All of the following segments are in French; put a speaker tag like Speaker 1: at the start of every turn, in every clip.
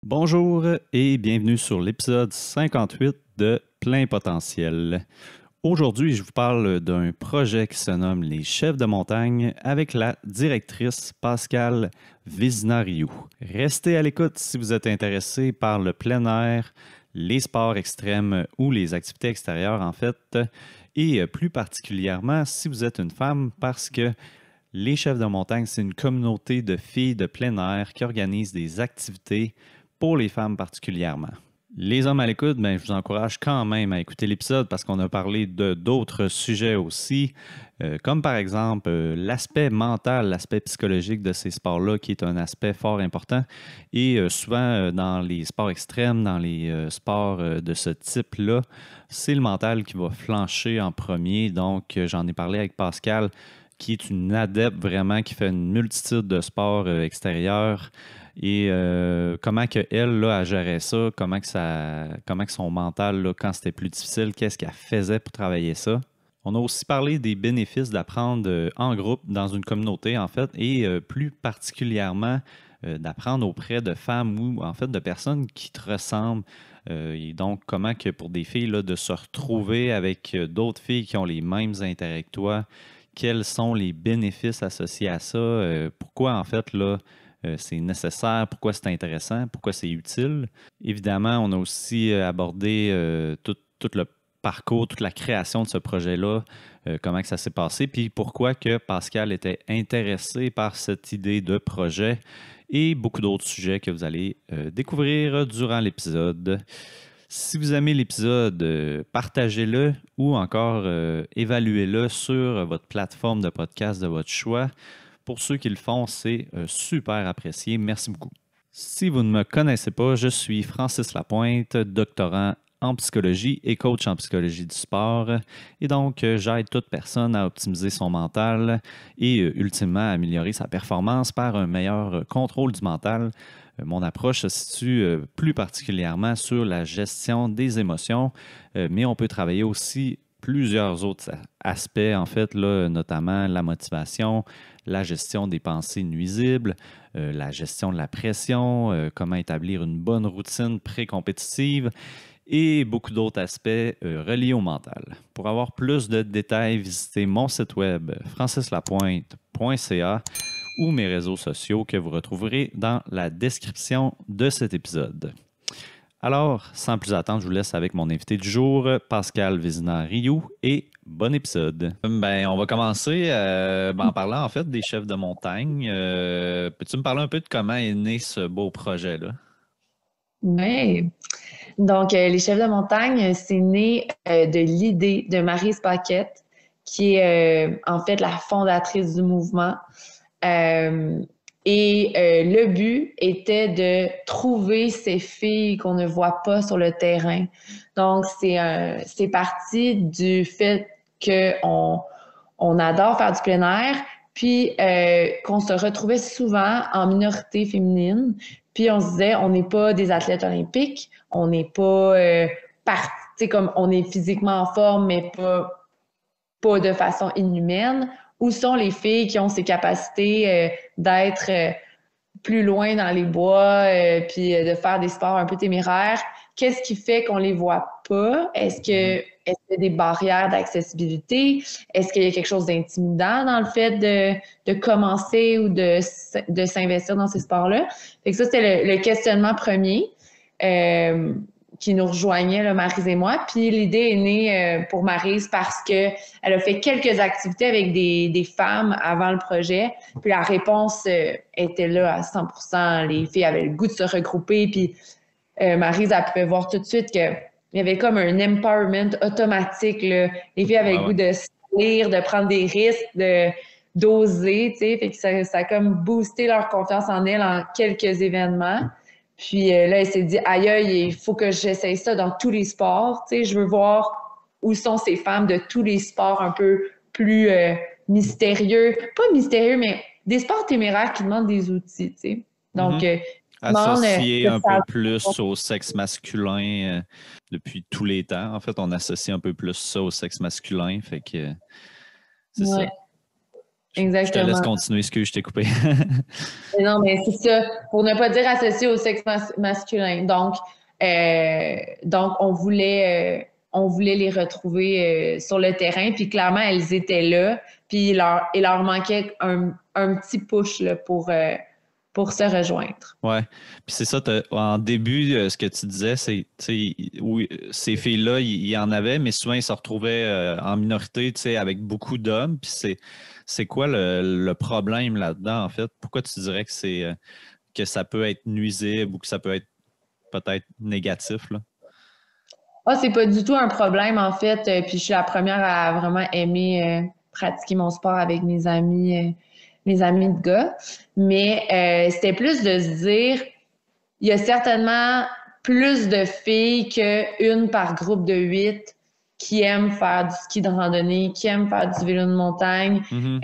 Speaker 1: Bonjour et bienvenue sur l'épisode 58 de Plein Potentiel. Aujourd'hui, je vous parle d'un projet qui se nomme Les Chefs de montagne avec la directrice Pascale Vézina-Rioux. Restez à l'écoute si vous êtes intéressé par le plein air, les sports extrêmes ou les activités extérieures en fait, et plus particulièrement si vous êtes une femme parce que les Chefs de montagne, c'est une communauté de filles de plein air qui organise des activités pour les femmes particulièrement. Les hommes à l'écoute, je vous encourage quand même à écouter l'épisode parce qu'on a parlé d'autres sujets aussi, comme par exemple l'aspect mental, l'aspect psychologique de ces sports-là, qui est un aspect fort important. Et souvent, dans les sports extrêmes, dans les sports de ce type-là, c'est le mental qui va flancher en premier. Donc, j'en ai parlé avec Pascale, qui est une adepte vraiment, qui fait une multitude de sports extérieurs. Et comment que elle là, elle gérait ça, comment que son mental, là, quand c'était plus difficile, qu'est-ce qu'elle faisait pour travailler ça. On a aussi parlé des bénéfices d'apprendre en groupe dans une communauté, en fait, et plus particulièrement d'apprendre auprès de femmes ou en fait de personnes qui te ressemblent. Et donc, comment que pour des filles, là, de se retrouver avec d'autres filles qui ont les mêmes intérêts que toi, quels sont les bénéfices associés à ça, pourquoi en fait là, c'est nécessaire, pourquoi c'est intéressant, pourquoi c'est utile. Évidemment, on a aussi abordé tout le parcours, toute la création de ce projet-là, comment que ça s'est passé, puis pourquoi que Pascal était intéressé par cette idée de projet et beaucoup d'autres sujets que vous allez découvrir durant l'épisode. Si vous aimez l'épisode, partagez-le ou encore évaluez-le sur votre plateforme de podcast de votre choix. Pour ceux qui le font, c'est super apprécié. Merci beaucoup. Si vous ne me connaissez pas, je suis Francis Lapointe, doctorant en psychologie et coach en psychologie du sport. Et donc, j'aide toute personne à optimiser son mental et ultimement à améliorer sa performance par un meilleur contrôle du mental. Mon approche se situe plus particulièrement sur la gestion des émotions, mais on peut travailler aussi plusieurs autres aspects, en fait, là, notamment la motivation, la gestion des pensées nuisibles, la gestion de la pression, comment établir une bonne routine pré-compétitive et beaucoup d'autres aspects reliés au mental. Pour avoir plus de détails, visitez mon site web francislapointe.ca ou mes réseaux sociaux que vous retrouverez dans la description de cet épisode. Alors, sans plus attendre, je vous laisse avec mon invité du jour, Pascale Vézina-Rioux, et bon épisode. On va commencer en parlant en fait des chefs de montagne. Peux-tu me parler un peu de comment est né ce beau projet-là?
Speaker 2: Oui. Donc, les chefs de montagne, c'est né de l'idée de Maryse Paquette, qui est en fait la fondatrice du mouvement. Euh, le but était de trouver ces filles qu'on ne voit pas sur le terrain. Donc, c'est parti du fait qu'on adore faire du plein air, puis qu'on se retrouvait souvent en minorité féminine. Puis on se disait, on n'est pas des athlètes olympiques, on n'est pas parti, comme on est physiquement en forme, mais pas de façon inhumaine. Où sont les filles qui ont ces capacités d'être plus loin dans les bois, puis de faire des sports un peu téméraires? Qu'est-ce qui fait qu'on les voit pas? Est-ce qu'il y a des barrières d'accessibilité? Est-ce qu'il y a quelque chose d'intimidant dans le fait de commencer ou de s'investir dans ces sports-là? Fait que ça, c'était le questionnement premier. Qui nous rejoignait, là, Maryse et moi. Puis l'idée est née pour Maryse parce que elle a fait quelques activités avec des femmes avant le projet. Puis la réponse était là à 100%. Les filles avaient le goût de se regrouper. Puis Maryse, elle pouvait voir tout de suite qu'il y avait comme un empowerment automatique, là. Les filles avaient le goût de salir, de prendre des risques, d'oser, tu sais. Fait que ça a comme boosté leur confiance en elles en quelques événements. Puis là, elle s'est dit, aïe, aïe, il faut que j'essaye ça dans tous les sports. Tu sais, je veux voir où sont ces femmes de tous les sports un peu plus mystérieux. Pas mystérieux, mais des sports téméraires qui demandent des outils, tu sais. Donc,
Speaker 1: associé un peu plus au sexe masculin depuis tous les temps. En fait, on associe un peu plus ça au sexe masculin. Fait que c'est ça. Je te laisse
Speaker 2: exactement.
Speaker 1: continuer, excuse, je t'ai coupé.
Speaker 2: Mais non, mais c'est ça, pour ne pas dire associé au sexe masculin. Donc on voulait les retrouver sur le terrain, puis clairement, elles étaient là, puis il leur manquait un petit push là, pour se rejoindre.
Speaker 1: Ouais. Puis c'est ça, en début, ce que tu disais, c'est, tu sais, oui, ces filles-là, il y en avait, mais souvent, ils se retrouvaient en minorité, tu sais, avec beaucoup d'hommes. Puis c'est quoi le problème là-dedans, en fait? Pourquoi tu dirais que que ça peut être nuisible ou que ça peut être peut-être négatif, là?
Speaker 2: Ah, c'est pas du tout un problème, en fait. Puis je suis la première à vraiment aimer pratiquer mon sport avec mes amis de gars. Mais c'était plus de se dire, il y a certainement plus de filles qu'une par groupe de 8 qui aiment faire du ski de randonnée, qui aiment faire du vélo de montagne.
Speaker 1: Mhm.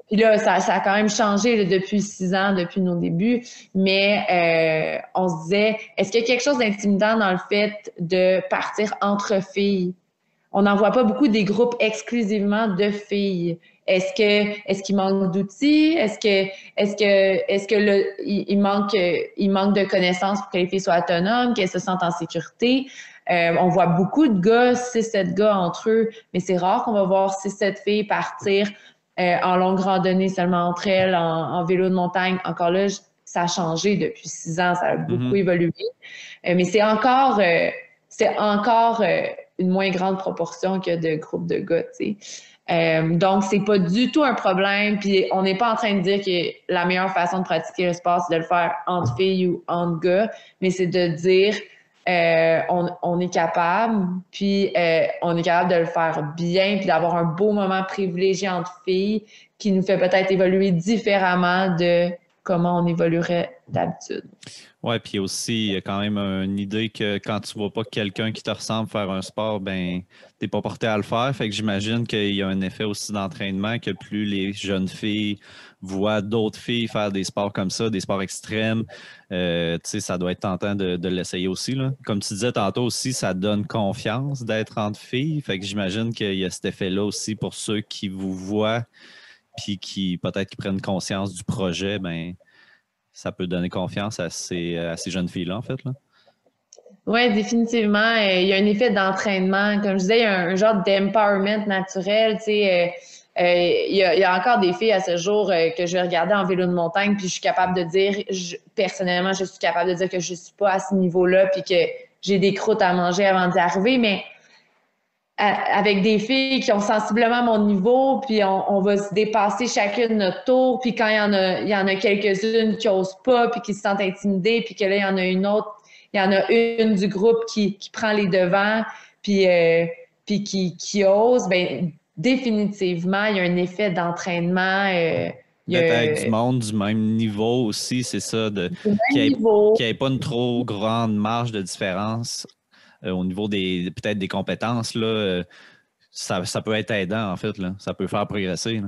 Speaker 2: Puis là, ça a quand même changé là, depuis 6 ans, depuis nos débuts. Mais on se disait, est-ce qu'il y a quelque chose d'intimidant dans le fait de partir entre filles? On n'en voit pas beaucoup des groupes exclusivement de filles. Est-ce qu'il manque d'outils? Est-ce que il manque de connaissances pour que les filles soient autonomes, qu'elles se sentent en sécurité? On voit beaucoup de gars, 6-7 gars entre eux, mais c'est rare qu'on va voir 6-7 filles partir en longue randonnée seulement entre elles, en vélo de montagne. Encore là, ça a changé depuis 6 ans, ça a beaucoup
Speaker 1: Mhm.
Speaker 2: évolué. Mais c'est encore une moins grande proportion que de groupes de gars, tu sais. Donc, c'est pas du tout un problème. Puis, on n'est pas en train de dire que la meilleure façon de pratiquer le sport, c'est de le faire entre filles ou entre gars, mais c'est de dire on est capable, puis on est capable de le faire bien, puis d'avoir un beau moment privilégié entre filles qui nous fait peut-être évoluer différemment de comment on évoluerait d'habitude.
Speaker 1: Ouais, puis aussi, il y a quand même une idée que quand tu vois pas quelqu'un qui te ressemble faire un sport, ben, t'es pas porté à le faire. Fait que j'imagine qu'il y a un effet aussi d'entraînement que plus les jeunes filles voient d'autres filles faire des sports comme ça, des sports extrêmes, tu sais, ça doit être tentant de l'essayer aussi, là. Comme tu disais tantôt aussi, ça donne confiance d'être entre filles. Fait que j'imagine qu'il y a cet effet-là aussi pour ceux qui vous voient, puis qui peut-être qui prennent conscience du projet, ben ça peut donner confiance à ces jeunes filles-là, en fait. Là.
Speaker 2: Oui, définitivement. Il y a un effet d'entraînement. Comme je disais, il y a un genre d'empowerment naturel. Tu sais, il y a encore des filles à ce jour que je vais regarder en vélo de montagne, puis je suis capable de dire, personnellement, je suis capable de dire que je suis pas à ce niveau-là, puis que j'ai des croûtes à manger avant d'y arriver, mais avec des filles qui ont sensiblement mon niveau, puis on va se dépasser chacune notre tour, puis quand il y en a quelques-unes qui osent pas, puis qui se sentent intimidées, puis que là, il y en a une autre, il y en a une du groupe qui prend les devants, puis, puis qui ose, ben définitivement, il y a un effet d'entraînement, il y
Speaker 1: D'être avec
Speaker 2: a
Speaker 1: du monde du même niveau aussi, c'est ça,
Speaker 2: du même
Speaker 1: qu'il
Speaker 2: niveau.
Speaker 1: n'y ait pas une trop grande marge de différence au niveau des peut-être des compétences. Là, ça peut être aidant, en fait. Là. Ça peut faire progresser. Là.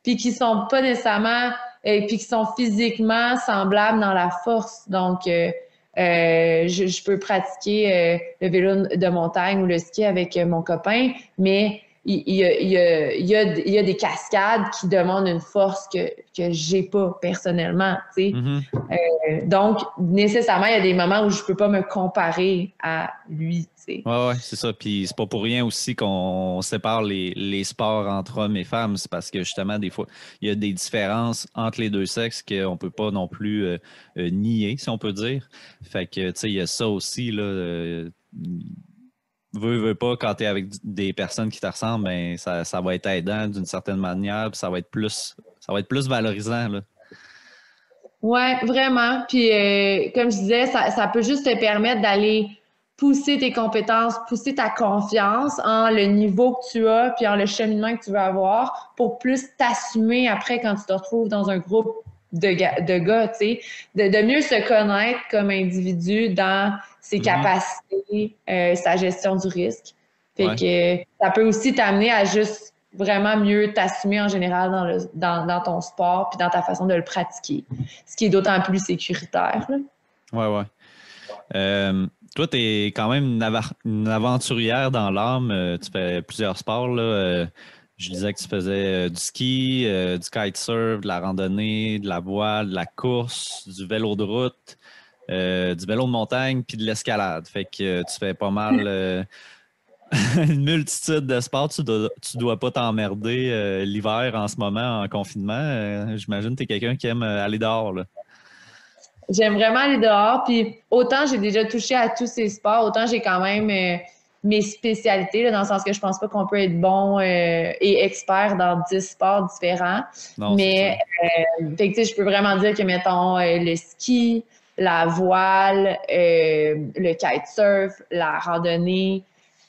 Speaker 2: Puis qui sont pas nécessairement, puis qui sont physiquement semblables dans la force. Donc, je peux pratiquer le vélo de montagne ou le ski avec mon copain, mais il y a des cascades qui demandent une force que j'ai pas personnellement, tu sais.
Speaker 1: Mhm.
Speaker 2: Donc, nécessairement, il y a des moments où je peux pas me comparer à lui, tu sais.
Speaker 1: Ouais, c'est ça. Puis c'est pas pour rien aussi qu'on sépare les sports entre hommes et femmes. C'est parce que justement, des fois, il y a des différences entre les deux sexes qu'on peut pas non plus nier, si on peut dire. Fait que, tu sais, il y a ça aussi, là. Veux pas, quand tu es avec des personnes qui te ressemblent, ben, ça va être aidant d'une certaine manière, puis ça va être plus valorisant, là.
Speaker 2: Ouais, vraiment. Puis, comme je disais, ça peut juste te permettre d'aller pousser tes compétences, pousser ta confiance en le niveau que tu as, puis en le cheminement que tu veux avoir pour plus t'assumer après quand tu te retrouves dans un groupe de gars, tu sais, de mieux se connaître comme individu dans ses
Speaker 1: Mhm.
Speaker 2: capacités, sa gestion du risque. Fait
Speaker 1: Ouais.
Speaker 2: que ça peut aussi t'amener à juste vraiment mieux t'assumer en général dans ton sport puis dans ta façon de le pratiquer, ce qui est d'autant plus sécuritaire, là.
Speaker 1: Ouais. Toi, tu es quand même une aventurière dans l'âme. Tu fais plusieurs sports, là. Je disais que tu faisais du ski, du kitesurf, de la randonnée, de la voile, de la course, du vélo de route, du vélo de montagne, puis de l'escalade. Fait que tu fais pas mal une multitude de sports. Tu dois pas t'emmerder l'hiver en ce moment, en confinement. J'imagine que tu es quelqu'un qui aime aller dehors, là.
Speaker 2: J'aime vraiment aller dehors. Puis autant j'ai déjà touché à tous ces sports, autant j'ai quand même mes spécialités, là, dans le sens que je pense pas qu'on peut être bon et expert dans 10 sports différents.
Speaker 1: Non, c'est sûr.
Speaker 2: Mais fait que, tu sais, je peux vraiment dire que, mettons, le ski, la voile, le kitesurf, la randonnée,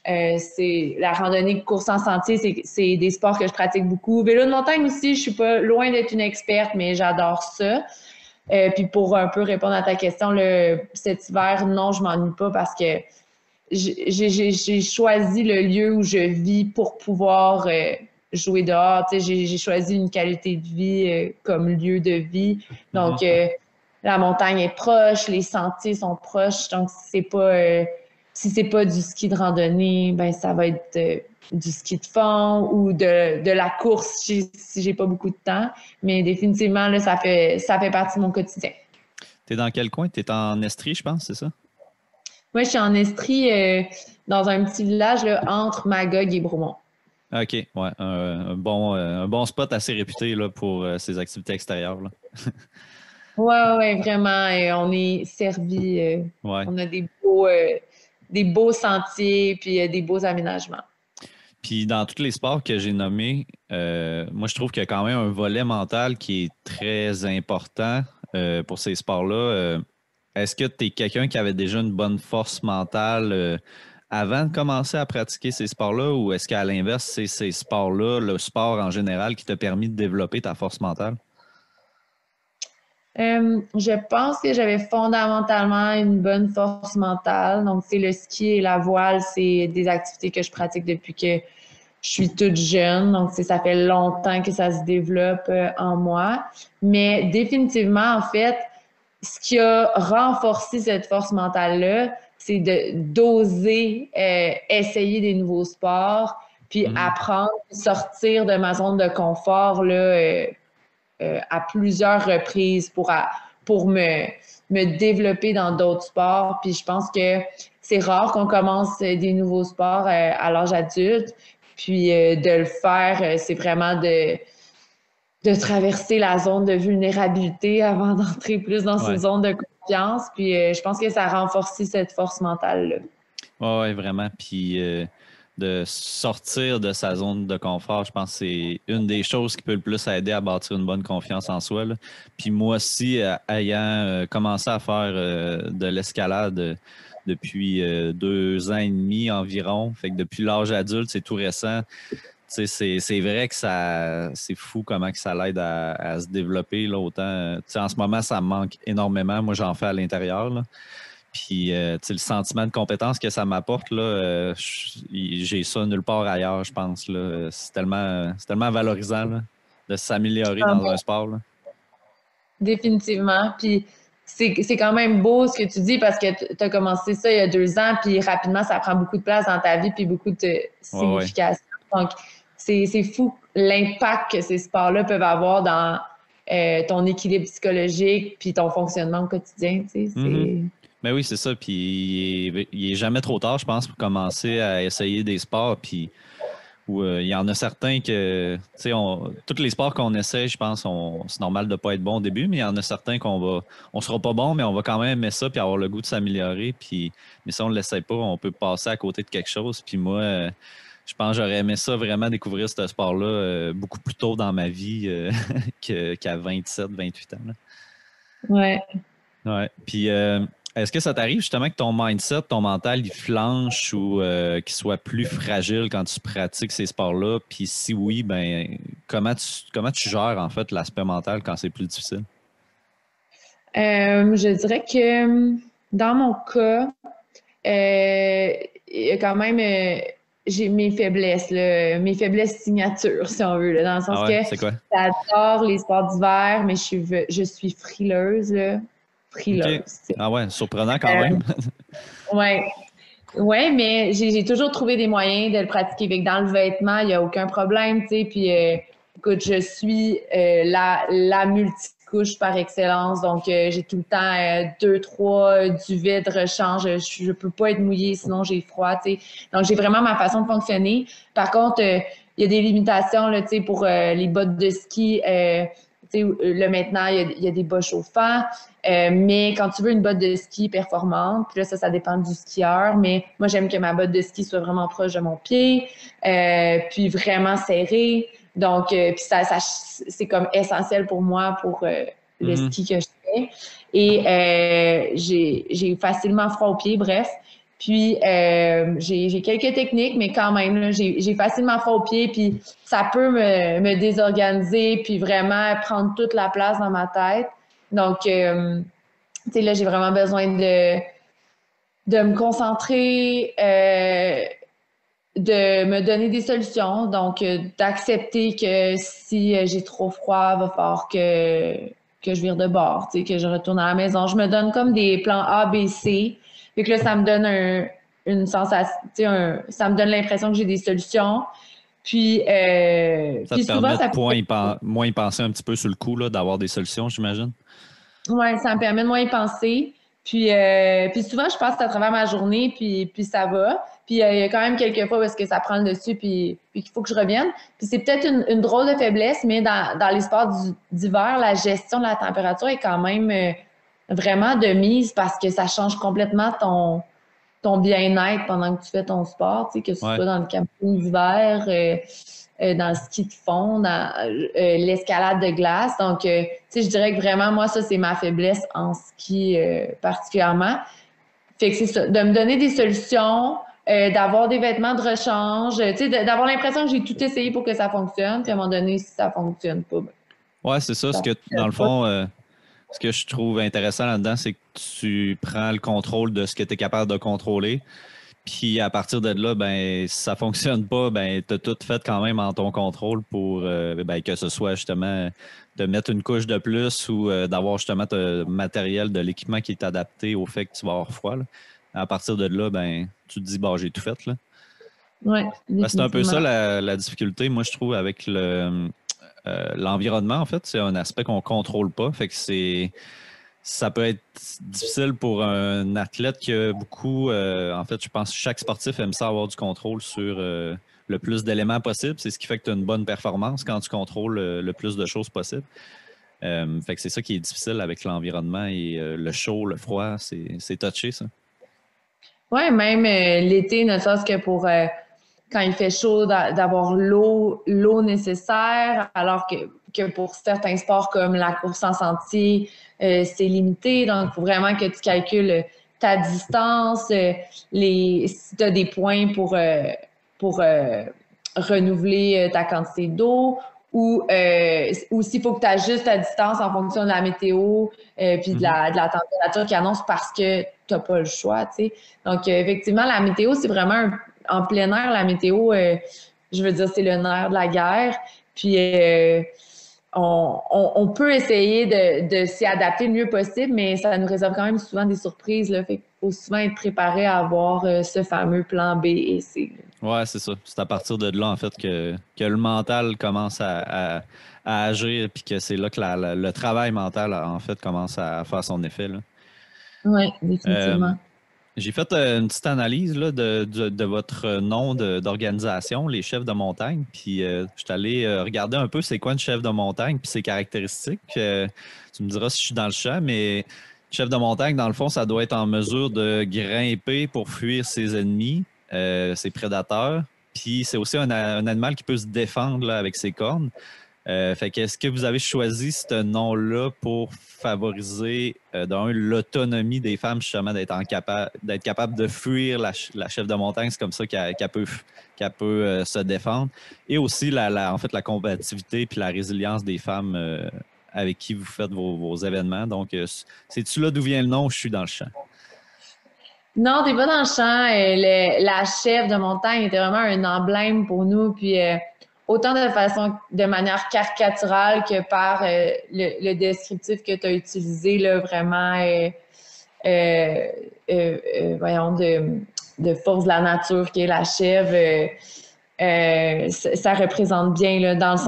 Speaker 2: c'est la randonnée, course en sentier, c'est des sports que je pratique beaucoup. Vélo de montagne aussi, je suis pas loin d'être une experte, mais j'adore ça. Puis pour un peu répondre à ta question, cet hiver, non, je m'ennuie pas parce que j'ai choisi le lieu où je vis pour pouvoir jouer dehors. Tu sais, j'ai choisi une qualité de vie comme lieu de vie. Donc, la montagne est proche, les sentiers sont proches. Donc, si c'est pas du ski de randonnée, ben ça va être du ski de fond ou de la course si j'ai pas beaucoup de temps. Mais définitivement, là, ça fait partie de mon quotidien.
Speaker 1: T'es dans quel coin? T'es en Estrie, je pense, c'est ça?
Speaker 2: Moi, je suis en Estrie, dans un petit village là, entre Magog et Bromont.
Speaker 1: OK, ouais. Un bon spot assez réputé là, pour ces activités extérieures, là.
Speaker 2: Ouais, vraiment. On est servi.
Speaker 1: Ouais.
Speaker 2: On a des beaux sentiers puis des beaux aménagements.
Speaker 1: Puis dans tous les sports que j'ai nommés, moi je trouve qu'il y a quand même un volet mental qui est très important pour ces sports-là. Est-ce que tu es quelqu'un qui avait déjà une bonne force mentale avant de commencer à pratiquer ces sports-là, ou est-ce qu'à l'inverse, c'est ces sports-là, le sport en général, qui t'a permis de développer ta force mentale?
Speaker 2: Je pense que j'avais fondamentalement une bonne force mentale. Donc, c'est le ski et la voile, c'est des activités que je pratique depuis que je suis toute jeune. Donc, ça fait longtemps que ça se développe en moi. Mais définitivement, en fait, ce qui a renforcé cette force mentale-là, c'est d'oser essayer des nouveaux sports, puis apprendre, sortir de ma zone de confort là, à plusieurs reprises pour me développer dans d'autres sports. Puis je pense que c'est rare qu'on commence des nouveaux sports à l'âge adulte. Puis de le faire, c'est vraiment de traverser la zone de vulnérabilité avant d'entrer plus dans une zone de confiance. Puis je pense que ça a renforcé cette force mentale-là.
Speaker 1: Oui, vraiment. Puis de sortir de sa zone de confort, je pense que c'est une des choses qui peut le plus aider à bâtir une bonne confiance en soi, là. Puis moi aussi, ayant commencé à faire de l'escalade depuis 2 ans et demi environ, fait que depuis l'âge adulte, c'est tout récent. C'est vrai que c'est fou comment que ça l'aide à se développer. Là, autant, en ce moment, ça me manque énormément. Moi, j'en fais à l'intérieur, là. Puis, le sentiment de compétence que ça m'apporte, là, j'ai ça nulle part ailleurs, je pense. Là. C'est tellement valorisant là, de s'améliorer dans un sport. Là.
Speaker 2: Définitivement. Puis, c'est quand même beau ce que tu dis parce que tu as commencé ça il y a 2 ans, puis rapidement, ça prend beaucoup de place dans ta vie, puis beaucoup de signification. Donc, c'est fou l'impact que ces sports-là peuvent avoir dans ton équilibre psychologique puis ton fonctionnement au quotidien. Tu sais,
Speaker 1: Ben oui, c'est ça. Puis il est jamais trop tard, je pense, pour commencer à essayer des sports. Puis où il y en a certains que, tu sais, tous les sports qu'on essaie, je pense, c'est normal de ne pas être bon au début, mais il y en a certains on sera pas bon, mais on va quand même aimer ça puis avoir le goût de s'améliorer. Puis, mais si on ne l'essaie pas, on peut passer à côté de quelque chose. Puis moi, je pense que j'aurais aimé ça vraiment découvrir ce sport-là beaucoup plus tôt dans ma vie qu'à 27, 28 ans. Là.
Speaker 2: Ouais.
Speaker 1: Ouais. Puis, est-ce que ça t'arrive justement que ton mindset, ton mental, il flanche ou qu'il soit plus fragile quand tu pratiques ces sports-là? Puis si oui, ben comment tu gères en fait l'aspect mental quand c'est plus difficile?
Speaker 2: Je dirais que dans mon cas, il y a quand même j'ai mes faiblesses, là, mes faiblesses signatures, si on veut, là, dans le sens que
Speaker 1: c'est quoi?
Speaker 2: j'adore les sports d'hiver, mais je suis frileuse, là. Frileuse.
Speaker 1: Okay. Ah ouais, surprenant quand même.
Speaker 2: Ouais. Ouais, mais j'ai toujours trouvé des moyens de le pratiquer. Fait que dans le vêtement, il n'y a aucun problème, tu sais. Puis, écoute, je suis la multicouche par excellence. Donc, j'ai tout le temps deux, trois duvets de rechange. Je peux pas être mouillée, sinon j'ai froid, tu sais. Donc, j'ai vraiment ma façon de fonctionner. Par contre, il y a des limitations, là, tu sais, pour les bottes de ski. Tu sais, là, maintenant, il y a des bas chauffants. Mais quand tu veux une botte de ski performante, puis là, ça dépend du skieur, mais moi, j'aime que ma botte de ski soit vraiment proche de mon pied, puis vraiment serrée. Donc, puis ça c'est comme essentiel pour moi pour le
Speaker 1: Mhm.
Speaker 2: ski que je fais. Et j'ai facilement froid aux pieds, bref. Puis, j'ai quelques techniques, mais quand même, là, j'ai facilement froid aux pieds, puis ça peut me désorganiser, puis vraiment prendre toute la place dans ma tête. Donc, tu sais, là, j'ai vraiment besoin de me concentrer, de me donner des solutions. Donc, d'accepter que si j'ai trop froid, il va falloir que je vire de bord, tu sais, que je retourne à la maison. Je me donne comme des plans A, B, C. Fait que là, ça me donne une sensation, tu sais, ça me donne l'impression que j'ai des solutions. Puis,
Speaker 1: Ça te
Speaker 2: puis souvent,
Speaker 1: permet de
Speaker 2: ça peut
Speaker 1: moins y penser un petit peu sur le coup, là, d'avoir des solutions, j'imagine.
Speaker 2: Ouais, ça me permet de moins y penser. Puis souvent, je passe à travers ma journée, puis ça va. Puis il y a quand même quelques fois où est-ce que ça prend le dessus, puis qu'il faut que je revienne. Puis c'est peut-être une drôle de faiblesse, mais dans les sports d'hiver, la gestion de la température est quand même vraiment de mise parce que ça change complètement ton bien-être pendant que tu fais ton sport, tu sais, que ce
Speaker 1: Ouais.
Speaker 2: soit dans le camping d'hiver, dans le ski de fond, dans l'escalade de glace. Donc, tu sais, je dirais que vraiment, moi, ça, c'est ma faiblesse en ski particulièrement. Fait que c'est ça, de me donner des solutions, d'avoir des vêtements de rechange, tu sais, d'avoir l'impression que j'ai tout essayé pour que ça fonctionne, puis à un moment donné, si ça fonctionne pas, ben,
Speaker 1: Ouais, c'est ça. Ce
Speaker 2: ça
Speaker 1: que, dans
Speaker 2: fonctionne
Speaker 1: le
Speaker 2: pas.
Speaker 1: fond, ce que je trouve intéressant là-dedans, c'est que tu prends le contrôle de ce que tu es capable de contrôler. Puis à partir de là, ben, si ça fonctionne pas, ben, tu as tout fait quand même en ton contrôle pour ben, que ce soit justement de mettre une couche de plus ou d'avoir justement le matériel de l'équipement qui est adapté au fait que tu vas avoir froid, là. À partir de là, ben, tu te dis, bon, j'ai tout fait, là.
Speaker 2: Ouais,
Speaker 1: Ben, c'est un peu ça
Speaker 2: définitivement.
Speaker 1: la difficulté, moi, je trouve, avec l'environnement, en fait. C'est un aspect qu'on contrôle pas. Fait que ça peut être difficile pour un athlète qui a beaucoup. En fait, je pense que chaque sportif aime ça avoir du contrôle sur le plus d'éléments possible. C'est ce qui fait que tu as une bonne performance quand tu contrôles le plus de choses possible. Fait que c'est ça qui est difficile avec l'environnement et le chaud, le froid. C'est touché, ça.
Speaker 2: Ouais, même l'été, ne serait-ce que pour quand il fait chaud, d'avoir l'eau nécessaire, alors que pour certains sports comme la course en sentier, c'est limité. Donc, il faut vraiment que tu calcules ta distance, si tu as des points pour renouveler ta quantité d'eau, ou s'il faut que tu ajustes ta distance en fonction de la météo, puis
Speaker 1: Mhm.
Speaker 2: de la température qui annonce parce que tu n'as pas le choix, tu sais. Donc, effectivement, la météo, c'est vraiment en plein air, la météo, je veux dire, c'est le nerf de la guerre. Puis, on peut essayer de s'y adapter le mieux possible, mais ça nous réserve quand même souvent des surprises. Là. Fait qu'il faut souvent être préparé à avoir ce fameux plan B et C.
Speaker 1: Ouais, c'est ça. C'est à partir de là, en fait, que le mental commence à agir, puis que c'est là que le travail mental, en fait, commence à faire son effet, là.
Speaker 2: Oui,
Speaker 1: Euh,
Speaker 2: définitivement.
Speaker 1: j'ai fait une petite analyse là, de votre nom d'organisation, les chefs de montagne. Puis je suis allé regarder un peu c'est quoi une chef de montagne puis ses caractéristiques. Tu me diras si je suis dans le champ, mais chef de montagne, dans le fond, ça doit être en mesure de grimper pour fuir ses ennemis, ses prédateurs. Puis c'est aussi un animal qui peut se défendre là, avec ses cornes. Fait que est-ce que vous avez choisi ce nom-là pour favoriser l'autonomie des femmes, justement, d'être capable de fuir la chef de montagne, c'est comme ça qu'elle peut se défendre. Et aussi en fait la combativité puis la résilience des femmes avec qui vous faites vos événements. Donc, c'est-tu là d'où vient le nom ou je suis dans le champ?
Speaker 2: Non, t'es pas dans le champ. La chef de montagne était vraiment un emblème pour nous. Puis autant de manière caricaturale que par le descriptif que tu as utilisé, là, vraiment, voyons, de force de la nature qui est la chèvre, ça représente bien, là, dans le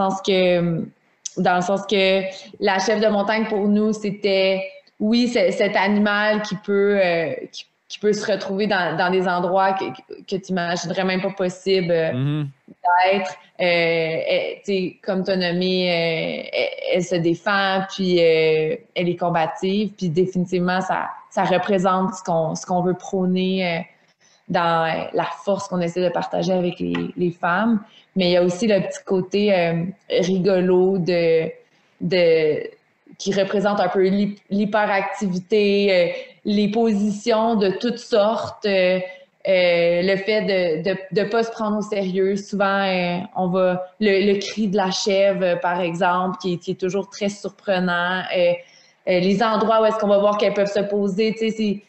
Speaker 2: sens que la chèvre de montagne, pour nous, c'était, oui, cet animal qui peut se retrouver dans des endroits que tu n'imaginerais même pas possible d'être. Comme tu as nommé, elle se défend, puis elle est combative, puis définitivement, ça représente ce qu'on veut prôner dans la force qu'on essaie de partager avec les femmes. Mais il y a aussi le petit côté rigolo qui représente un peu l'hyperactivité, les positions de toutes sortes, le fait de pas se prendre au sérieux. Souvent, on va le cri de la chèvre, par exemple, qui est toujours très surprenant. Les endroits où est-ce qu'on va voir qu'elles peuvent se poser, tu sais,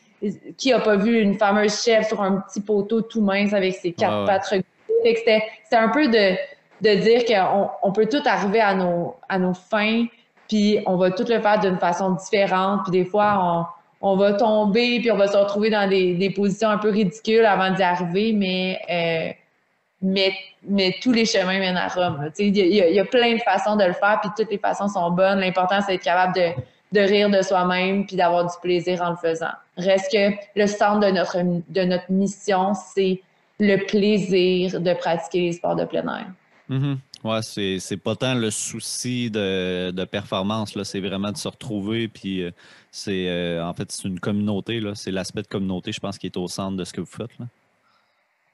Speaker 2: qui a pas vu une fameuse chèvre sur un petit poteau tout mince avec ses quatre pattes regroupées. C'était un peu de dire qu'on peut tout arriver à nos fins, puis on va tout le faire d'une façon différente, puis des fois, on va tomber, puis on va se retrouver dans des positions un peu ridicules avant d'y arriver, mais tous les chemins mènent à Rome. Il y a plein de façons de le faire, puis toutes les façons sont bonnes. L'important, c'est d'être capable de rire de soi-même puis d'avoir du plaisir en le faisant. Reste que le centre de notre mission, c'est le plaisir de pratiquer les sports de plein air.
Speaker 1: Mm-hmm. Ouais, c'est pas tant le souci de performance, là, c'est vraiment de se retrouver, puis en fait, c'est une communauté, là, c'est l'aspect de communauté, je pense, qui est au centre de ce que vous faites, là.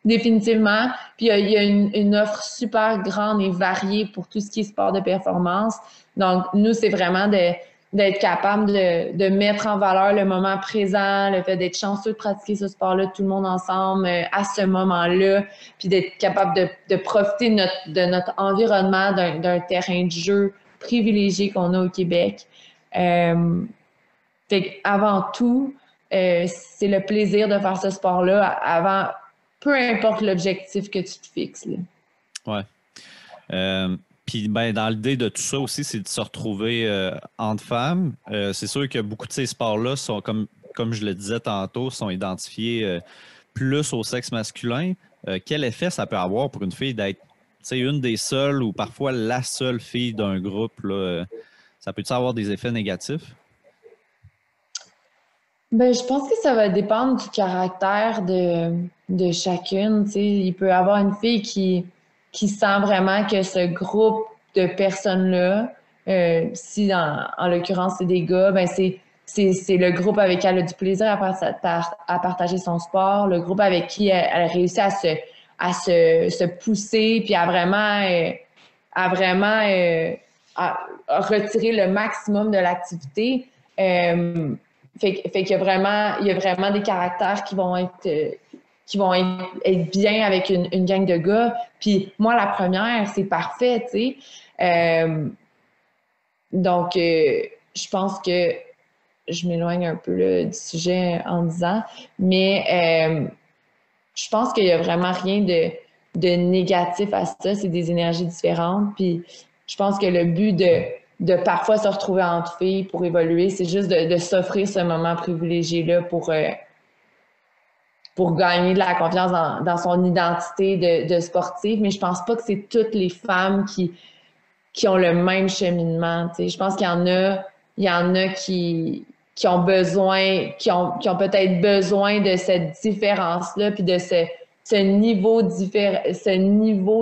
Speaker 2: Définitivement. Puis il y a une offre super grande et variée pour tout ce qui est sport de performance. Donc, nous, c'est vraiment d'être capable de mettre en valeur le moment présent, le fait d'être chanceux de pratiquer ce sport-là, tout le monde ensemble, à ce moment-là, puis d'être capable de profiter de notre environnement, d'un terrain de jeu privilégié qu'on a au Québec. Fait avant tout, c'est le plaisir de faire ce sport-là avant peu importe l'objectif que tu te fixes. Là.
Speaker 1: Ouais. Puis ben, dans l'idée de tout ça aussi, c'est de se retrouver entre femmes. C'est sûr que beaucoup de ces sports-là sont, comme je le disais tantôt, sont identifiés plus au sexe masculin. Quel effet ça peut avoir pour une fille d'être une des seules ou parfois la seule fille d'un groupe, là, ça peut-tu avoir des effets négatifs?
Speaker 2: Ben, je pense que ça va dépendre du caractère de chacune. Tu sais. Il peut y avoir une fille qui sent vraiment que ce groupe de personnes-là, si en l'occurrence c'est des gars, ben c'est le groupe avec qui elle a du plaisir à partager son sport, le groupe avec qui elle réussit à se pousser, puis à retirer le maximum de l'activité. Fait qu'il y a vraiment des caractères qui vont être bien avec une gang de gars. Puis moi, la première, c'est parfait, tu sais. Donc, je pense que je m'éloigne un peu là, du sujet en disant, mais je pense qu'il y a vraiment rien de négatif à ça. C'est des énergies différentes. Puis je pense que le but de parfois se retrouver entre filles pour évoluer, c'est juste de s'offrir ce moment privilégié-là pour gagner de la confiance dans son identité de sportive. Mais je pense pas que c'est toutes les femmes qui ont le même cheminement. Tu sais. Je pense qu'il y en a qui ont besoin, qui ont peut-être besoin de cette différence-là, puis de ce niveau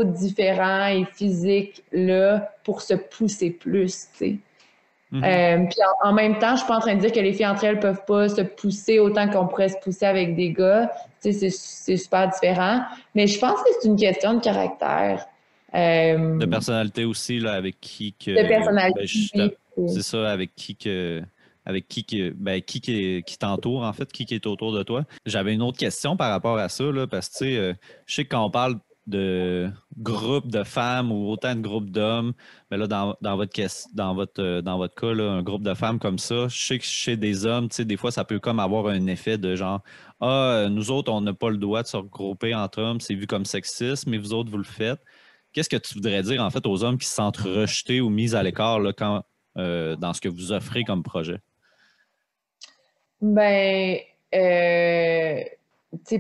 Speaker 2: différent et physique-là pour se pousser plus, tu sais. Puis en même temps, je suis pas en train de dire que les filles entre elles peuvent pas se pousser autant qu'on pourrait se pousser avec des gars. Tu sais, c'est super différent. Mais je pense que c'est une question de caractère.
Speaker 1: De personnalité aussi, là, avec qui que.
Speaker 2: De personnalité.
Speaker 1: C'est ça, avec qui que. Avec qui t'entoure, en fait, qui est autour de toi. J'avais une autre question par rapport à ça, là, parce que, tu sais, je sais que quand on parle de groupe de femmes ou autant de groupes d'hommes, mais là, dans votre cas, là, un groupe de femmes comme ça, je sais que chez des hommes, tu sais, des fois, ça peut comme avoir un effet de genre, nous autres, on n'a pas le droit de se regrouper entre hommes, c'est vu comme sexiste, mais vous autres, vous le faites. Qu'est-ce que tu voudrais dire, en fait, aux hommes qui se sentent rejetés ou mis à l'écart là, dans ce que vous offrez comme projet?
Speaker 2: Ben,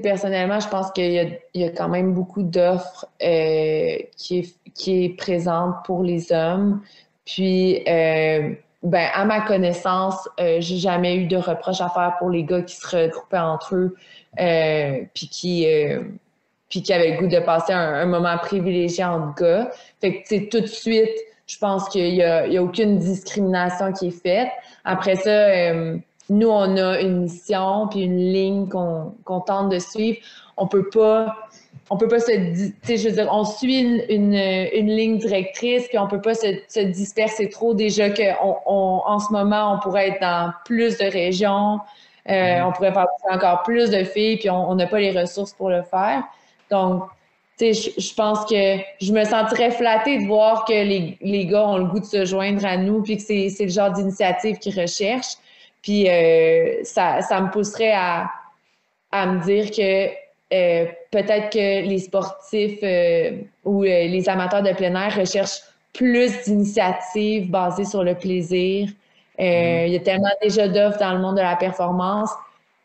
Speaker 2: personnellement, je pense qu'il y a quand même beaucoup d'offres qui est présente pour les hommes. Puis, ben, à ma connaissance, j'ai jamais eu de reproches à faire pour les gars qui se regroupaient entre eux, puis qui avaient le goût de passer un moment privilégié entre gars. Fait que, tu sais, tout de suite, je pense il y a aucune discrimination qui est faite. Après ça, nous, on a une mission puis une ligne qu'on tente de suivre. On peut pas, on peut pas tu sais, je veux dire, on suit une ligne directrice puis on peut pas se disperser trop. Déjà que en ce moment, on pourrait être dans plus de régions, on pourrait faire encore plus de filles puis on n'a pas les ressources pour le faire. Donc, tu sais, je pense que je me sentirais flattée de voir que les gars ont le goût de se joindre à nous puis que c'est le genre d'initiative qu'ils recherchent. Puis ça me pousserait à me dire que peut-être que les sportifs ou les amateurs de plein air recherchent plus d'initiatives basées sur le plaisir. Il y a tellement déjà d'offres dans le monde de la performance.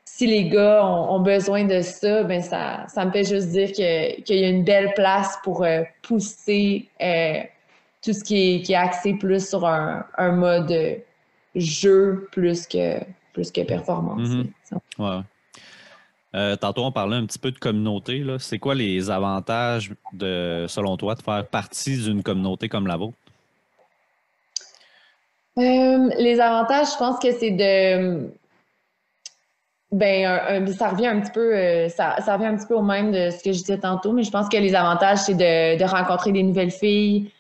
Speaker 2: Si les gars ont besoin de ça, ben ça me fait juste dire qu'il y a une belle place pour pousser tout ce qui est axé plus sur un mode jeu plus que performance.
Speaker 1: Mhm. Ouais. Tantôt, on parlait un petit peu de communauté, là. C'est quoi les avantages, selon toi, de faire partie d'une communauté comme la vôtre?
Speaker 2: Les avantages, je pense que c'est de ben ça revient un petit peu ça revient un petit peu au même de ce que je disais tantôt, mais je pense que les avantages, c'est de rencontrer des nouvelles filles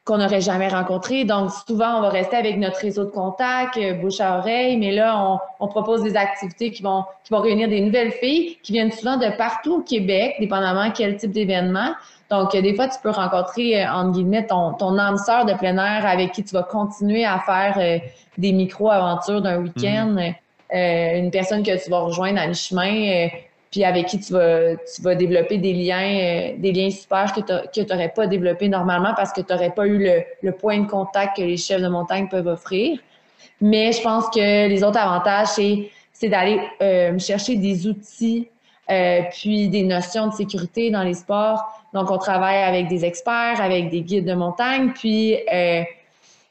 Speaker 2: qu'on n'aurait jamais rencontrées. Donc, souvent, on va rester avec notre réseau de contacts, bouche à oreille, mais là, on propose des activités qui vont réunir des nouvelles filles qui viennent souvent de partout au Québec, dépendamment quel type d'événement. Donc, des fois, tu peux rencontrer, entre guillemets, ton âme sœur de plein air avec qui tu vas continuer à faire des micro-aventures d'un week-end. Une personne que tu vas rejoindre à mi-chemin, puis avec qui tu vas développer des liens super que tu n'aurais pas développé normalement parce que tu n'aurais pas eu le point de contact que les chefs de montagne peuvent offrir. Mais je pense que les autres avantages, c'est d'aller chercher des outils puis des notions de sécurité dans les sports. Donc, on travaille avec des experts, avec des guides de montagne, puis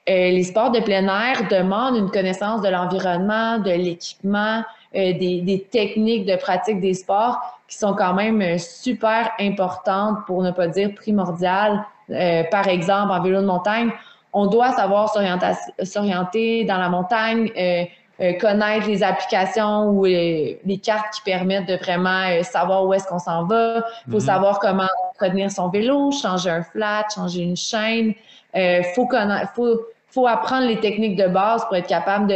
Speaker 2: les sports de plein air demandent une connaissance de l'environnement, de l'équipement, des techniques de pratique des sports qui sont quand même super importantes, pour ne pas dire primordiales. Par exemple, en vélo de montagne, on doit savoir s'orienter dans la montagne, connaître les applications ou les cartes qui permettent de vraiment savoir où est-ce qu'on s'en va. Il faut savoir comment entretenir son vélo, changer un flat, changer une chaîne. Faut apprendre les techniques de base pour être capable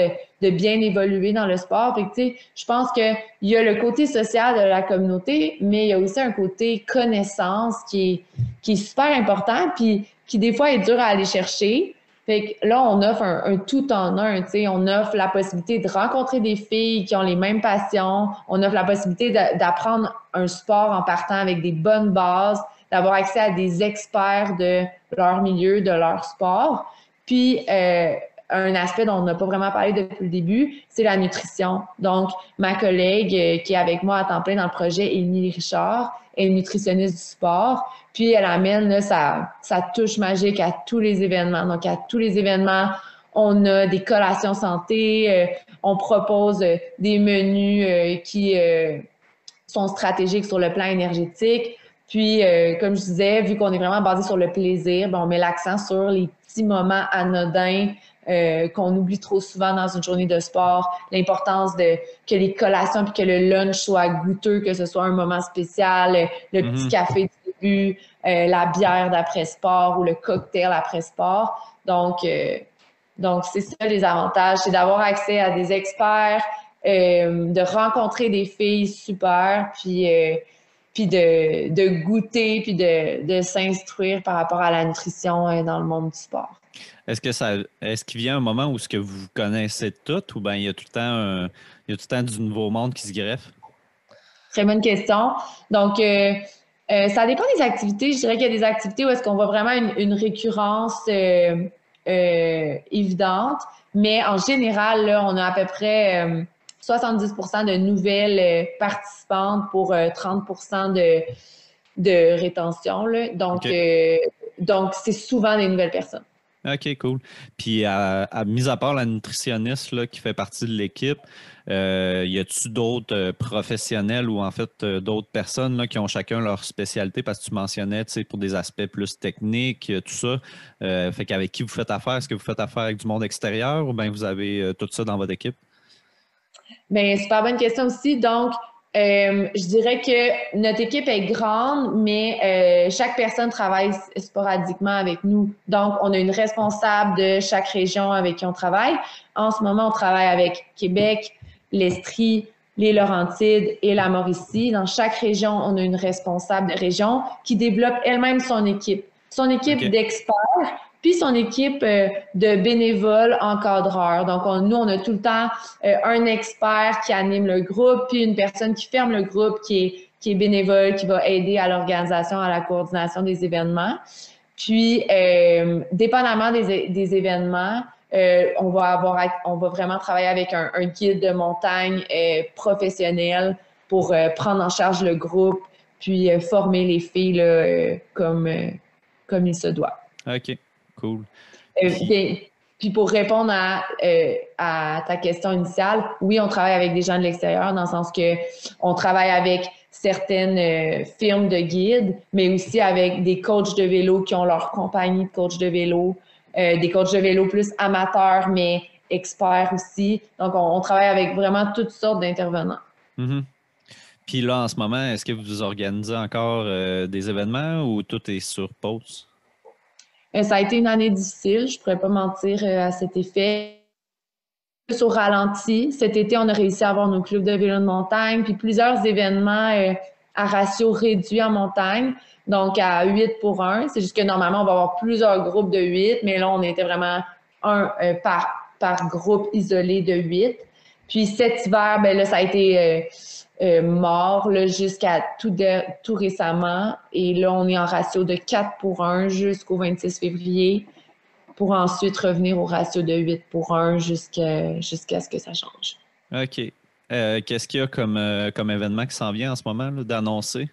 Speaker 2: de bien évoluer dans le sport. Fait que, tu sais, je pense qu'il y a le côté social de la communauté, mais il y a aussi un côté connaissance qui est super important, puis qui des fois est dur à aller chercher. Fait que là, on offre un tout en un, tu sais, on offre la possibilité de rencontrer des filles qui ont les mêmes passions, on offre la possibilité d'apprendre un sport en partant avec des bonnes bases, d'avoir accès à des experts de leur milieu, de leur sport. Puis, un aspect dont on n'a pas vraiment parlé depuis le début, c'est la nutrition. Donc, ma collègue qui est avec moi à temps plein dans le projet, Émilie Richard, est nutritionniste du sport. Puis, elle amène là, sa touche magique à tous les événements. Donc, à tous les événements, on a des collations santé, on propose des menus qui sont stratégiques sur le plan énergétique. Puis, comme je disais, vu qu'on est vraiment basé sur le plaisir, ben, on met l'accent sur les petits moments anodins qu'on oublie trop souvent dans une journée de sport. L'importance que les collations puis que le lunch soit goûteux, que ce soit un moment spécial, le petit café du début, la bière d'après-sport ou le cocktail après-sport. Donc, c'est ça les avantages, c'est d'avoir accès à des experts, de rencontrer des filles super, puis de goûter, puis de s'instruire par rapport à la nutrition dans le monde du sport.
Speaker 1: Est-ce qu'il vient un moment où ce que vous connaissez tout ou bien il y a tout le temps du nouveau monde qui se greffe?
Speaker 2: Très bonne question. Donc, ça dépend des activités. Je dirais qu'il y a des activités où est-ce qu'on voit vraiment une récurrence évidente, mais en général, là, on a à peu près 70% de nouvelles participantes pour 30% de rétention, là. Donc, donc, c'est souvent des nouvelles personnes.
Speaker 1: OK, cool. Puis, mis à part la nutritionniste là, qui fait partie de l'équipe, y a-tu d'autres professionnels ou en fait d'autres personnes là, qui ont chacun leur spécialité? Parce que tu mentionnais, tu sais, pour des aspects plus techniques, tout ça. Fait qu'avec qui vous faites affaire? Est-ce que vous faites affaire avec du monde extérieur ou bien vous avez tout ça dans votre équipe?
Speaker 2: Bien, super bonne question aussi. Donc, je dirais que notre équipe est grande, mais chaque personne travaille sporadiquement avec nous. Donc, on a une responsable de chaque région avec qui on travaille. En ce moment, on travaille avec Québec, l'Estrie, les Laurentides et la Mauricie. Dans chaque région, on a une responsable de région qui développe elle-même son équipe. Son équipe d'experts, puis son équipe de bénévoles encadreurs. Donc, nous, on a tout le temps un expert qui anime le groupe, puis une personne qui ferme le groupe, qui est bénévole, qui va aider à l'organisation, à la coordination des événements. Puis, dépendamment des événements, on va vraiment travailler avec un guide de montagne professionnel pour prendre en charge le groupe, puis former les filles là, comme il se doit.
Speaker 1: OK, cool.
Speaker 2: Puis pour répondre à ta question initiale, oui, on travaille avec des gens de l'extérieur dans le sens que on travaille avec certaines firmes de guides, mais aussi avec des coachs de vélo qui ont leur compagnie de coachs de vélo, des coachs de vélo plus amateurs, mais experts aussi. Donc, on travaille avec vraiment toutes sortes d'intervenants.
Speaker 1: Mm-hmm. Puis là, en ce moment, est-ce que vous organisez encore des événements ou tout est sur pause?
Speaker 2: Ça a été une année difficile, je ne pourrais pas mentir à cet effet. Au ralenti. Cet été, on a réussi à avoir nos clubs de vélo de montagne, puis plusieurs événements à ratio réduit en montagne, donc à 8 pour 1. C'est juste que normalement, on va avoir plusieurs groupes de 8, mais là, on était vraiment un par groupe isolé de 8. Puis cet hiver, ben là, ça a été mort là, jusqu'à tout récemment. Et là, on est en ratio de 4 pour 1 jusqu'au 26 février pour ensuite revenir au ratio de 8 pour 1 jusqu'à ce que ça change.
Speaker 1: OK. Qu'est-ce qu'il y a comme événement qui s'en vient en ce moment d'annoncer?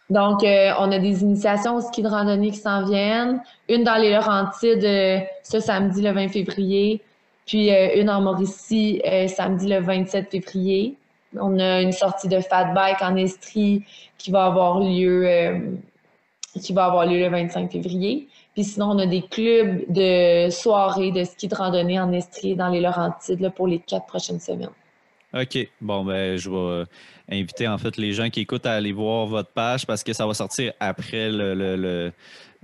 Speaker 2: Donc, on a des initiations au ski de randonnée qui s'en viennent. Une dans les Laurentides ce samedi le 20 février, puis une en Mauricie samedi le 27 février. On a une sortie de fat bike en Estrie qui va avoir lieu le 25 février. Puis sinon, on a des clubs de soirées de ski de randonnée en Estrie dans les Laurentides là, pour les 4 prochaines semaines.
Speaker 1: OK. Bon, ben, je vais inviter en fait les gens qui écoutent à aller voir votre page parce que ça va sortir après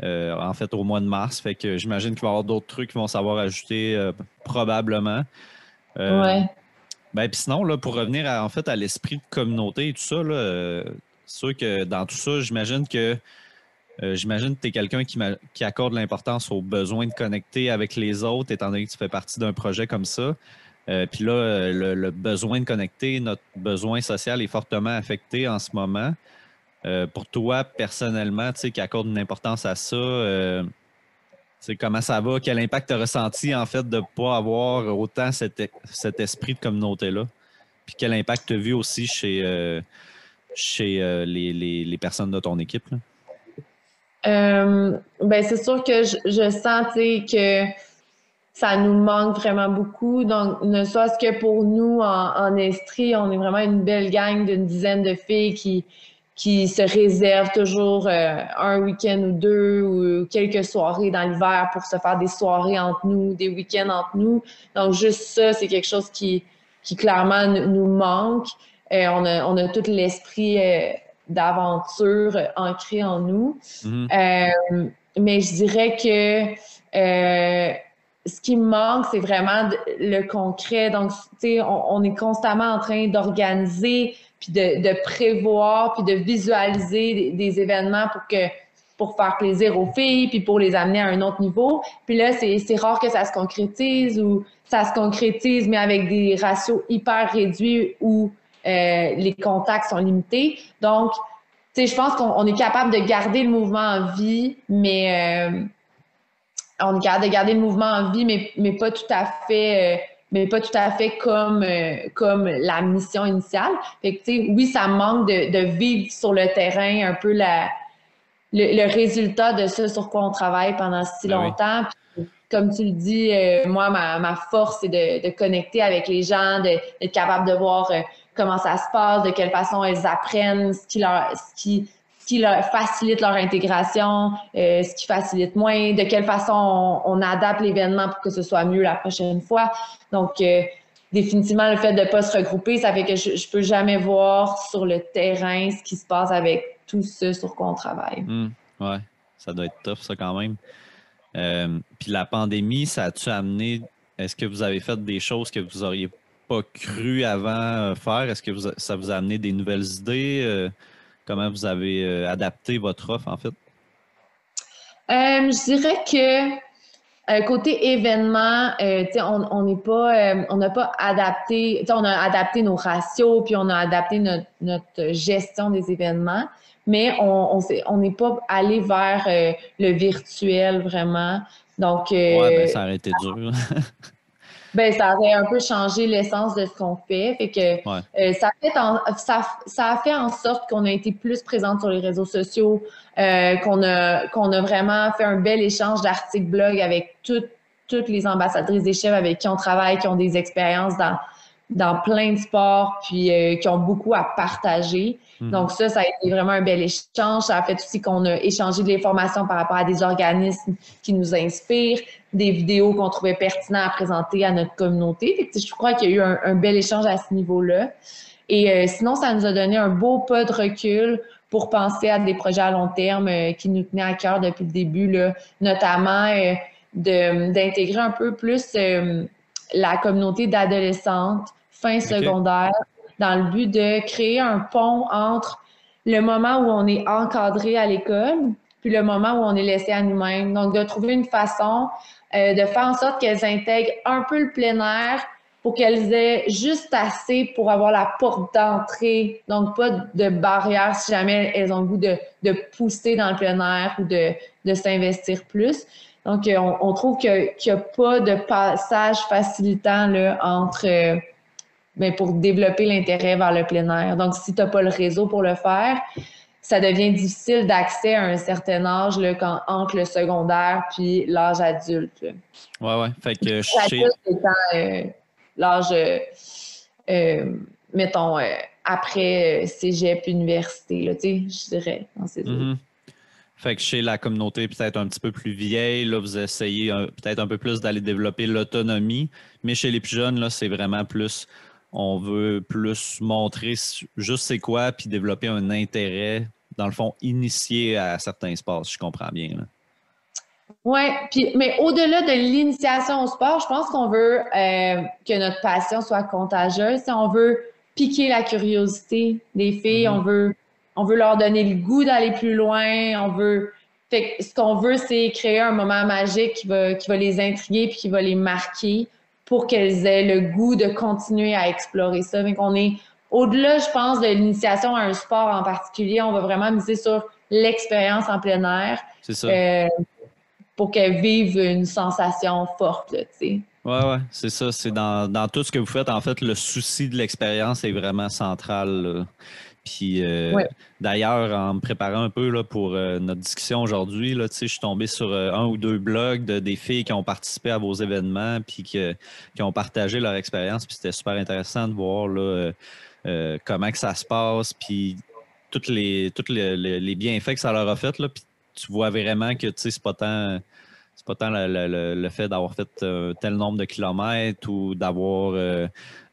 Speaker 1: en fait au mois de mars. Fait que j'imagine qu'il va y avoir d'autres trucs qui vont savoir ajouter probablement.
Speaker 2: Ouais.
Speaker 1: Ben, puis sinon, là, pour revenir en fait à l'esprit de communauté et tout ça, là, c'est sûr que dans tout ça, j'imagine que tu es quelqu'un qui accorde l'importance au besoin de connecter avec les autres, étant donné que tu fais partie d'un projet comme ça. Puis là, le besoin de connecter, notre besoin social est fortement affecté en ce moment. Pour toi, personnellement, tu sais, qui accorde une importance à ça, comment ça va? Quel impact tu as ressenti, en fait, de ne pas avoir autant cet esprit de communauté-là? Puis quel impact tu as vu aussi chez les personnes de ton équipe? Là?
Speaker 2: Ben c'est sûr que je sens que ça nous manque vraiment beaucoup. Donc, ne soit-ce que pour nous en Estrie, on est vraiment une belle gang d'une dizaine de filles qui se réservent toujours un week-end ou deux ou quelques soirées dans l'hiver pour se faire des soirées entre nous, des week-ends entre nous. Donc, juste ça, c'est quelque chose qui clairement nous manque. On a tout l'esprit d'aventure ancré en nous. Mm-hmm. Mais je dirais que ce qui me manque, c'est vraiment le concret. Donc, tu sais, on est constamment en train d'organiser, puis de prévoir, puis de visualiser des événements pour faire plaisir aux filles, puis pour les amener à un autre niveau. Puis là, c'est rare que ça se concrétise ou ça se concrétise, mais avec des ratios hyper réduits où les contacts sont limités. Donc, tu sais, je pense qu'on est capable de garder le mouvement en vie, mais on est capable de garder le mouvement en vie, mais pas tout à fait mais pas tout à fait comme la mission initiale. Fait que, tu sais, oui, ça manque de vivre sur le terrain un peu le résultat de ce sur quoi on travaille pendant si
Speaker 1: Ben oui.
Speaker 2: longtemps. Puis, comme tu le dis, moi, ma force, c'est de connecter avec les gens, d'être capable de voir comment ça se passe, de quelle façon elles apprennent, ce qui leur facilite leur intégration, ce qui facilite moins, de quelle façon on adapte l'événement pour que ce soit mieux la prochaine fois. Donc, définitivement, le fait de ne pas se regrouper, ça fait que je peux jamais voir sur le terrain ce qui se passe avec tout ce sur quoi on travaille.
Speaker 1: Ouais, ça doit être tough, ça, quand même. Puis la pandémie, ça a-tu amené... Est-ce que vous avez fait des choses que vous auriez pas cru avant faire? Est-ce que ça vous a amené des nouvelles idées? Comment vous avez adapté votre offre, en fait?
Speaker 2: Je dirais que côté événement, on n'est pas, on n'a pas adapté, on a adapté nos ratios, puis on a adapté notre gestion des événements, mais on n'est pas allé vers le virtuel vraiment. Donc,
Speaker 1: Ouais, ben ça aurait été dur.
Speaker 2: ben, ça aurait un peu changé l'essence de ce qu'on fait. Fait que
Speaker 1: Ouais.
Speaker 2: ça a fait en sorte qu'on a été plus présente sur les réseaux sociaux, qu'on a vraiment fait un bel échange d'articles blog avec toutes les ambassadrices des chefs avec qui on travaille, qui ont des expériences dans plein de sports, puis qui ont beaucoup à partager. Donc ça a été vraiment un bel échange. Ça a fait aussi qu'on a échangé de l'information par rapport à des organismes qui nous inspirent, des vidéos qu'on trouvait pertinentes à présenter à notre communauté. Fait que, je crois qu'il y a eu un bel échange à ce niveau-là. Et sinon, ça nous a donné un beau pas de recul pour penser à des projets à long terme qui nous tenaient à cœur depuis le début, là, notamment d'intégrer un peu plus la communauté d'adolescentes fin secondaire dans le but de créer un pont entre le moment où on est encadré à l'école puis le moment où on est laissé à nous-mêmes. Donc, de trouver une façon de faire en sorte qu'elles intègrent un peu le plein air pour qu'elles aient juste assez pour avoir la porte d'entrée. Donc, pas de barrière si jamais elles ont le goût de pousser dans le plein air ou de s'investir plus. Donc, on trouve qu'il n'y a pas de passage facilitant là, entre pour développer l'intérêt vers le plein air. Donc, si tu n'as pas le réseau pour le faire, ça devient difficile d'accès à un certain âge là, entre le secondaire puis l'âge adulte. Là.
Speaker 1: Ouais. Fait que
Speaker 2: L'adulte étant l'âge, mettons, après cégep, université, là, tu sais, je dirais, dans ces eaux.
Speaker 1: Fait que chez la communauté peut-être un petit peu plus vieille, là, vous essayez peut-être un peu plus d'aller développer l'autonomie, mais chez les plus jeunes, là, c'est vraiment plus, on veut plus montrer juste c'est quoi, puis développer un intérêt, dans le fond, initié à certains sports, si je comprends bien.
Speaker 2: Oui, mais au-delà de l'initiation au sport, je pense qu'on veut que notre passion soit contagieuse. On veut piquer la curiosité des filles, on veut leur donner le goût d'aller plus loin, fait que ce qu'on veut, c'est créer un moment magique qui va les intriguer puis qui va les marquer pour qu'elles aient le goût de continuer à explorer ça. Mais qu'on est au-delà, je pense, de l'initiation à un sport en particulier, on va vraiment miser sur l'expérience en plein air.
Speaker 1: C'est ça.
Speaker 2: Pour qu'elles vivent une sensation forte, tu sais.
Speaker 1: Ouais, c'est ça. C'est dans tout ce que vous faites, en fait, le souci de l'expérience est vraiment central, là. Puis d'ailleurs, en me préparant un peu là, pour notre discussion aujourd'hui, là, je suis tombé sur un ou deux blogs des filles qui ont participé à vos événements puis qui ont partagé leur expérience. Puis c'était super intéressant de voir là, comment que ça se passe, puis tous les bienfaits que ça leur a fait. Là, puis tu vois vraiment que c'est pas tant le fait d'avoir fait tel nombre de kilomètres ou d'avoir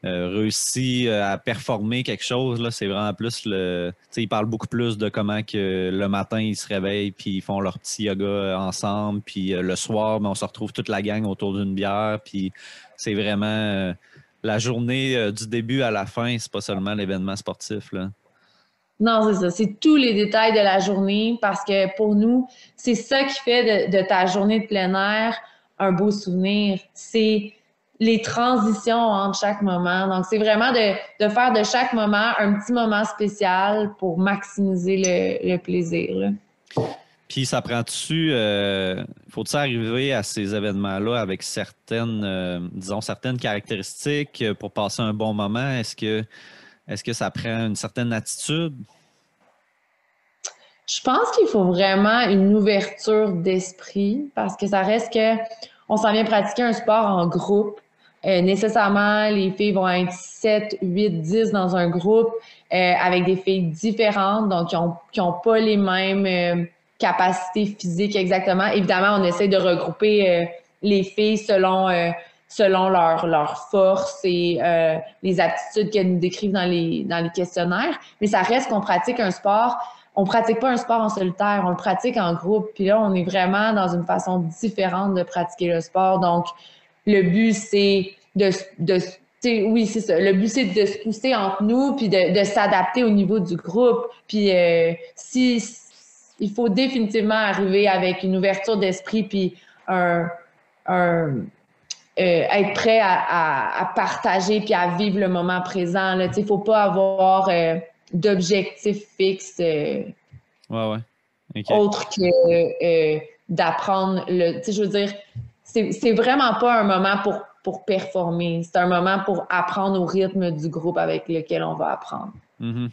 Speaker 1: réussi à performer quelque chose. Là, c'est vraiment plus ils parlent beaucoup plus de comment que le matin, ils se réveillent puis ils font leur petit yoga ensemble. Puis le soir, on se retrouve toute la gang autour d'une bière. Puis c'est vraiment la journée du début à la fin, c'est pas seulement l'événement sportif, là.
Speaker 2: Non, c'est ça. C'est tous les détails de la journée parce que pour nous, c'est ça qui fait de ta journée de plein air un beau souvenir. C'est les transitions entre chaque moment. Donc, c'est vraiment de faire de chaque moment un petit moment spécial pour maximiser le plaisir, là.
Speaker 1: Puis ça prend-tu, faut-il arriver à ces événements-là avec certaines, disons, certaines caractéristiques pour passer un bon moment? Est-ce que ça prend une certaine attitude?
Speaker 2: Je pense qu'il faut vraiment une ouverture d'esprit parce que ça reste que on s'en vient pratiquer un sport en groupe. Nécessairement, les filles vont être 7, 8, 10 dans un groupe avec des filles différentes, donc qui ont pas les mêmes capacités physiques exactement. Évidemment, on essaie de regrouper les filles selon leur force et les aptitudes qu'elles nous décrivent dans les questionnaires. Mais ça reste qu'on pratique un sport. On pratique pas un sport en solitaire, on le pratique en groupe. Puis là, on est vraiment dans une façon différente de pratiquer le sport. Donc, le but, c'est oui, c'est ça. Le but, c'est de se pousser entre nous puis de s'adapter au niveau du groupe. Puis il faut définitivement arriver avec une ouverture d'esprit puis être prêt à partager puis à vivre le moment présent. Il ne faut pas avoir d'objectifs fixes
Speaker 1: Okay.
Speaker 2: autre que d'apprendre je veux dire, c'est vraiment pas un moment pour performer. C'est un moment pour apprendre au rythme du groupe avec lequel on va apprendre.
Speaker 1: Mm-hmm.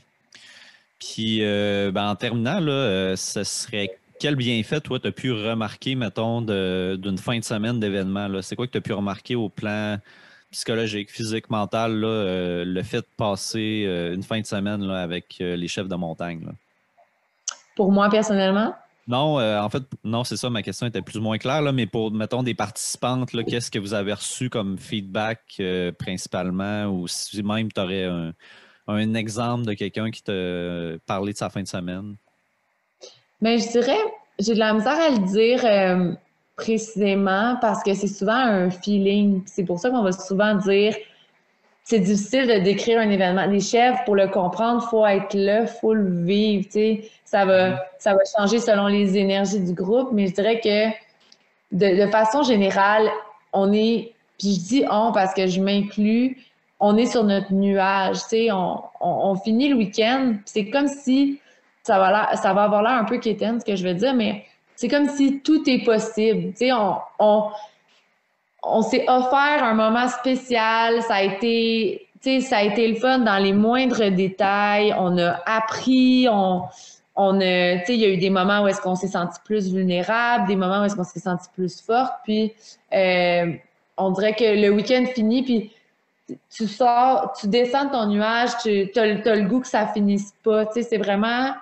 Speaker 1: Puis, en terminant, là, ce serait quel bienfait, toi, tu as pu remarquer, mettons, d'une fin de semaine d'événement? C'est quoi que tu as pu remarquer au plan psychologique, physique, mental, là, le fait de passer une fin de semaine là, avec les chefs de montagne? Là?
Speaker 2: Pour moi, personnellement?
Speaker 1: Non, en fait, non, c'est ça, ma question était plus ou moins claire, là, mais pour, mettons, des participantes, là, qu'est-ce que vous avez reçu comme feedback principalement, ou si même tu aurais un exemple de quelqu'un qui t'a parlé de sa fin de semaine?
Speaker 2: Mais je dirais, j'ai de la misère à le dire précisément parce que c'est souvent un feeling. C'est pour ça qu'on va souvent dire, c'est difficile de décrire un événement. Les chefs, pour le comprendre, faut être là, faut le vivre. Ça va changer selon les énergies du groupe, mais je dirais que de façon générale, puis je dis on parce que je m'inclus, on est sur notre nuage. On finit le week-end, c'est comme si ça va avoir l'air un peu quétaine, ce que je veux dire, mais c'est comme si tout est possible. On s'est offert un moment spécial. Ça a été le fun dans les moindres détails. On a appris, il y a eu des moments où est-ce qu'on s'est senti plus vulnérable, des moments où est-ce qu'on s'est senti plus forte. Puis, on dirait que le week-end finit, puis tu sors, tu descends de ton nuage, t'as le goût que ça finisse pas. C'est vraiment,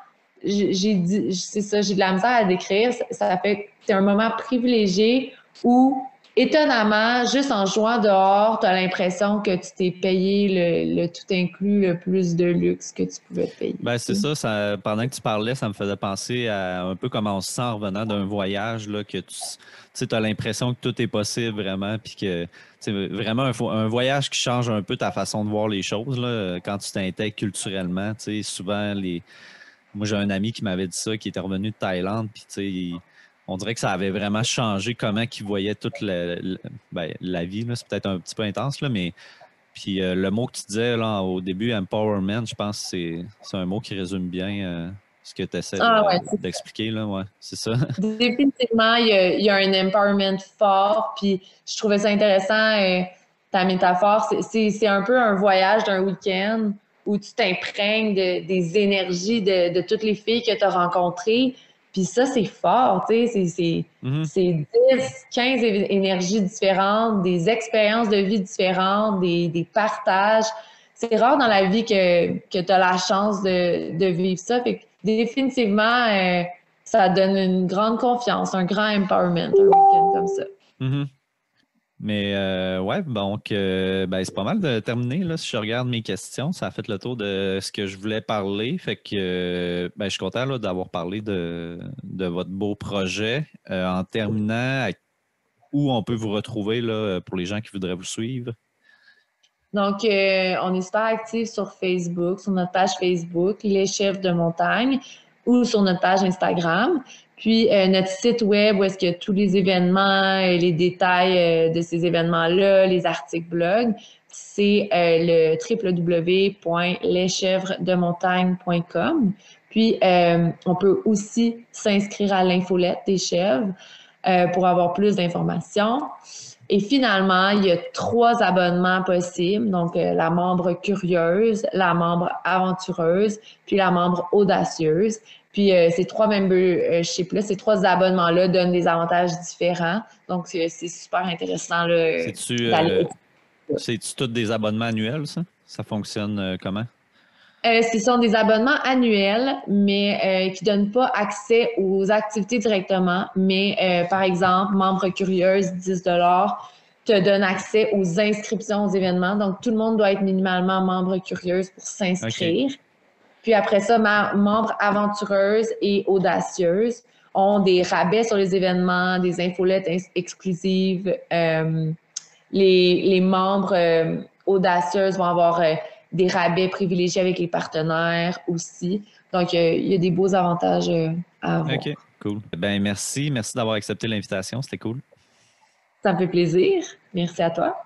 Speaker 2: c'est ça, j'ai de la misère à décrire. Ça fait, c'est un moment privilégié où étonnamment, juste en jouant dehors, tu as l'impression que tu t'es payé le tout inclus, le plus de luxe que tu pouvais te payer.
Speaker 1: Ben, c'est ça, pendant que tu parlais, ça me faisait penser à un peu comment on se sent en revenant d'un voyage, là, que tu as l'impression que tout est possible vraiment, puis que c'est vraiment un voyage qui change un peu ta façon de voir les choses, là, quand tu t'intègres culturellement. Souvent, moi, j'ai un ami qui m'avait dit ça, qui était revenu de Thaïlande, puis on dirait que ça avait vraiment changé comment il voyait toute la vie. C'est peut-être un petit peu intense, là, mais puis le mot que tu disais là, au début, empowerment, je pense que c'est un mot qui résume bien ce que tu essaies d'expliquer. Là, ouais, c'est ça.
Speaker 2: Définitivement, il y a un empowerment fort. Puis je trouvais ça intéressant, ta métaphore. C'est un peu un voyage d'un week-end où tu t'imprègnes des énergies de toutes les filles que tu as rencontrées. Puis ça, c'est fort, tu sais, c'est 10, 15 énergies différentes, des expériences de vie différentes, des partages. C'est rare dans la vie que tu as la chance de vivre ça. Fait que définitivement, ça donne une grande confiance, un grand empowerment, un week-end comme ça.
Speaker 1: Mm-hmm. Mais ouais, donc c'est pas mal de terminer. Là, si je regarde mes questions, ça a fait le tour de ce que je voulais parler. Fait que je suis content là, d'avoir parlé de votre beau projet. En terminant, où on peut vous retrouver là, pour les gens qui voudraient vous suivre?
Speaker 2: Donc, on est super actifs sur Facebook, sur notre page Facebook, Les Chefs de Montagne, ou sur notre page Instagram. Puis, notre site web où est-ce qu'il y a tous les événements, les détails de ces événements-là, les articles blog, c'est le www.leschèvresdemontagne.com. Puis, on peut aussi s'inscrire à l'infolette des chèvres pour avoir plus d'informations. Et finalement, il y a 3 abonnements possibles. Donc, la membre curieuse, la membre aventureuse, puis la membre audacieuse. Puis, ces 3 memberships-là, ces 3 abonnements-là donnent des avantages différents. Donc, c'est super intéressant d'aller.
Speaker 1: C'est-tu tous des abonnements annuels, ça? Ça fonctionne comment?
Speaker 2: Ce sont des abonnements annuels, mais qui ne donnent pas accès aux activités directement. Mais par exemple, membre curieuse, 10 te donne accès aux inscriptions aux événements. Donc, tout le monde doit être minimalement membre curieuse pour s'inscrire. Okay. Puis après ça, membre aventureuse et audacieuse ont des rabais sur les événements, des infolettes exclusives. Les membres audacieuses vont avoir des rabais privilégiés avec les partenaires aussi. Donc, il y a des beaux avantages à avoir.
Speaker 1: OK, cool. Ben merci. Merci d'avoir accepté l'invitation. C'était cool.
Speaker 2: Ça me fait plaisir. Merci à toi.